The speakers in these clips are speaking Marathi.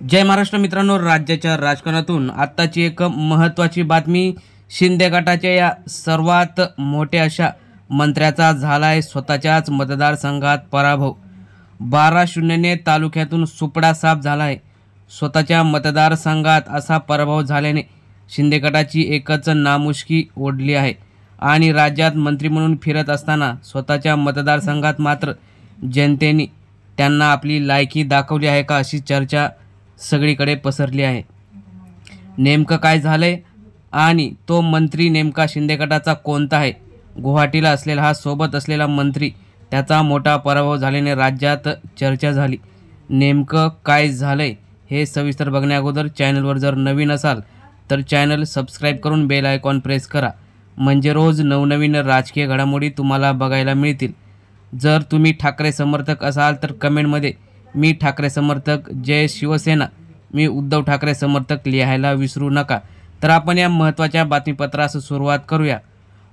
जय महाराष्ट्र मित्रांनो, राज्याच्या राजकारणातून आत्ताची एक महत्त्वाची बातमी. शिंदे गटाच्या या सर्वात मोठ्या अशा मंत्र्याचा झालाय स्वतःच्याच मतदारसंघात पराभव. 12-0ने तालुक्यातून सुपडा साफ झाला आहे. स्वतःच्या मतदारसंघात असा पराभव झाल्याने शिंदे गटाची एकच नामुष्की ओढली आहे आणि राज्यात मंत्री म्हणून फिरत असताना स्वतःच्या मतदारसंघात मात्र जनतेने त्यांना आपली लायकी दाखवली आहे का, अशी चर्चा सगळीकडे पसरली आहे. नेमकं काय झालंय आणि तो मंत्री नेमका शिंदे गटाचा कोणता आहे? गुवाहाटीला असलेला हा सोबत असलेला मंत्री, त्याचा मोठा पराभव झाल्याने राज्यात चर्चा झाली. नेमकं काय झालंय हे सविस्तर बघण्या अगोदर चॅनलवर जर नवीन असाल तर चॅनल सबस्क्राईब करून बेल आयकॉन प्रेस करा, म्हणजे रोज नवनवीन राजकीय घडामोडी तुम्हाला बघायला मिळतील. जर तुम्ही ठाकरे समर्थक असाल तर कमेंटमध्ये मी ठाकरे समर्थक, जय शिवसेना, मी उद्धव ठाकरे समर्थक लिहायला विसरू नका. तर आपण या महत्त्वाच्या बातमीपत्रास सुरुवात करूया.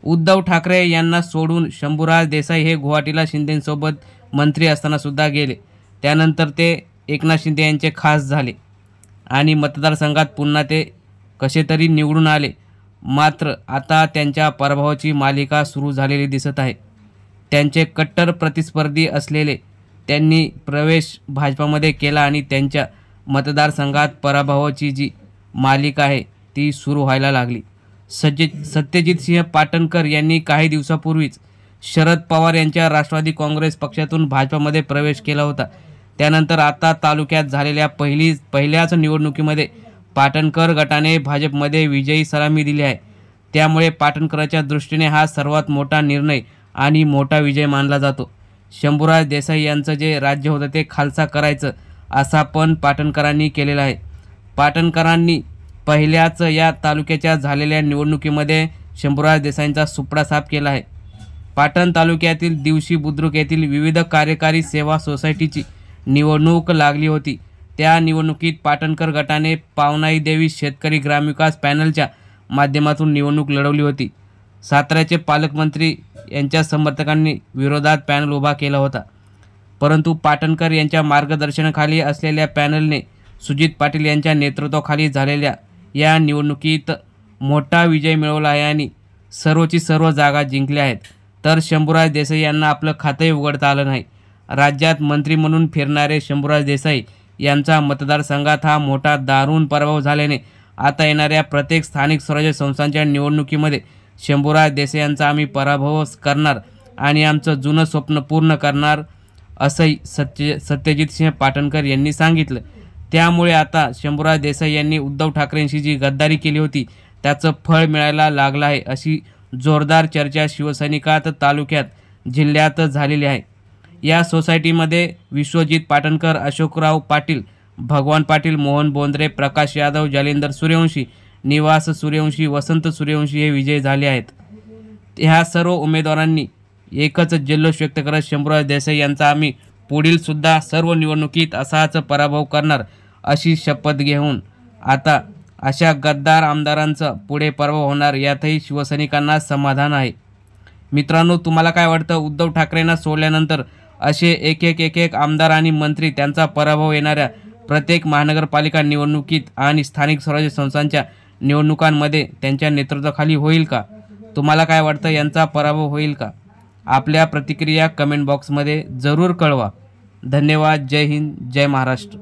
उद्धव ठाकरे यांना सोडून शंभूराज देसाई हे गुवाहाटीला शिंदेंसोबत मंत्री असताना सुद्धा गेले. त्यानंतर ते एकनाथ शिंदे यांचे खास झाले आणि मतदारसंघात पुन्हा ते कसे तरी निवडून आले. मात्र आता त्यांच्या पराभवाची मालिका सुरू झालेली दिसत आहे. त्यांचे कट्टर प्रतिस्पर्धी असलेले त्यांनी प्रवेश भाजपामध्ये केला आणि त्यांच्या मतदारसंघात पराभवाची जी मालिका आहे ती सुरू व्हायला लागली. सत्यजित सिंह पाटणकर यांनी काही दिवसापूर्वीच शरद पवार यांच्या राष्ट्रवादी काँग्रेस पक्षातून भाजपामध्ये प्रवेश केला होता. त्यानंतर आता तालुक्यात झालेल्या पहिल्याच निवडणुकीमध्ये पाटणकर गटाने भाजपमध्ये विजयी सलामी दिली आहे. त्यामुळे पाटणकरांच्या दृष्टीने हा सर्वात मोठा निर्णय आणि मोठा विजय मानला जातो. शंभूराज देसाई यांचं जे राज्य होतं ते खालसा करायचं असा पण पाटणकरांनी केलेला आहे. पाटणकरांनी पहिल्याच या तालुक्याच्या झालेल्या निवडणुकीमध्ये शंभूराज देसाईंचा सुपडा साफ केला आहे. पाटण तालुक्यातील दिवशी बुद्रुक येथील विविध कार्यकारी सेवा सोसायटीची निवडणूक लागली होती. त्या निवडणुकीत पाटणकर गटाने पावनाई देवी शेतकरी ग्रामविकास पॅनलच्या माध्यमातून निवडणूक लढवली होती. साताऱ्याचे पालकमंत्री यांच्या समर्थकांनी विरोधात पॅनल उभा केला होता, परंतु पाटणकर यांच्या मार्गदर्शनाखाली असलेल्या पॅनलने सुजित पाटील यांच्या नेतृत्वाखाली झालेल्या या निवडणुकीत मोठा विजय मिळवला आहे आणि सर्वची सर्व जागा जिंकल्या आहेत. तर शंभूराज देसाई यांना आपलं खातंही उघडता आलं नाही. राज्यात मंत्री म्हणून फिरणारे शंभूराज देसाई यांचा मतदारसंघात हा मोठा दारुण पराभव झाल्याने आता येणाऱ्या प्रत्येक स्थानिक स्वराज्य संस्थांच्या निवडणुकीमध्ये शंभूराज देसाई यांचा आम्ही पराभव करणार आणि आमचं जुनं स्वप्न पूर्ण करणार, असंही सत्यजित सिंह पाटणकर यांनी सांगितलं. त्यामुळे आता शंभूराज देसाई यांनी उद्धव ठाकरेंशी जी गद्दारी केली होती त्याचं फळ मिळायला लागलं आहे, अशी जोरदार चर्चा शिवसैनिकात, तालुक्यात, जिल्ह्यात झालेली आहे. या सोसायटीमध्ये विश्वजित पाटणकर, अशोकराव पाटील, भगवान पाटील, मोहन बोंद्रे, प्रकाश यादव, जालिंदर सूर्यवंशी, निवास सूर्यवंशी, वसंत सूर्यवंशी हे विजयी झाले आहेत. ह्या सर्व उमेदवारांनी एकच जल्लोष व्यक्त करत शंभूराज देसाई यांचा आम्ही पुढील सुद्धा सर्व निवडणुकीत असाच पराभव करणार अशी शपथ घेऊन आता अशा गद्दार आमदारांचा पुढे पराभव होणार यातही शिवसैनिकांना समाधान आहे. मित्रांनो, तुम्हाला काय वाटतं? उद्धव ठाकरेंना सोडल्यानंतर असे एक आमदार आणि मंत्री त्यांचा पराभव येणाऱ्या प्रत्येक महानगरपालिका निवडणुकीत आणि स्थानिक स्वराज्य संस्थांच्या निवडणुकांमध्ये त्यांच्या नेतृत्वाखाली होईल का? तुम्हाला काय वाटतं, यांचा पराभव होईल का? आपल्या प्रतिक्रिया कमेंट बॉक्समध्ये जरूर कळवा. धन्यवाद. जय हिंद, जय महाराष्ट्र.